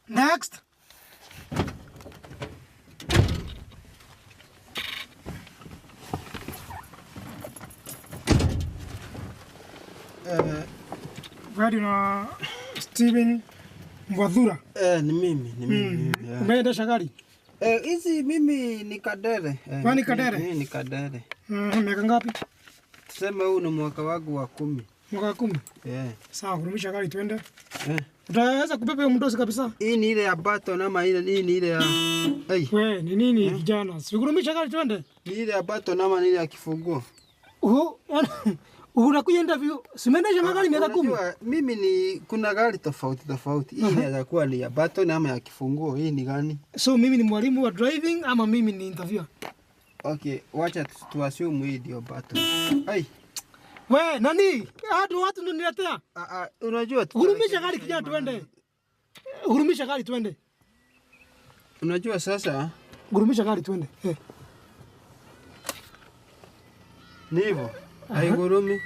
Next. Gari na Steven Mwadhura. Ni mimi. Umeendesha gari? Hizi mimi ni Kadere. Kwani Kadere? Mimi ni Kadere. Miaka ngapi? Tuseme huu ni mwaka wangu wa 10. Mwaka wa 10? Sawa, hurumisha gari twende. Utaweza kubeba hiyo mdosi kabisa? Hii ni ile ya baton ama ile ni ile ya wewe ni nini kijana? Sikurumisha gari twende. Ni ile ya baton ama ni ile ya kifunguo? Unakuja interview. Simeendesha magari miaka 10. Mimi ni kuna gari tofauti. Hii inaweza kuwa ni ya baton ama ya kifunguo. Hii ni gani? So mimi ni mwalimu wa driving ama mimi ni interviewer? Okay, wacha tuassume hii ndio baton. We, nani? Watu ndio niletea. Unajua hurumisha gari kijana twende. Hurumisha gari twende. Unajua sasa? Hurumisha gari twende. Ni hivyo. Haigurumi.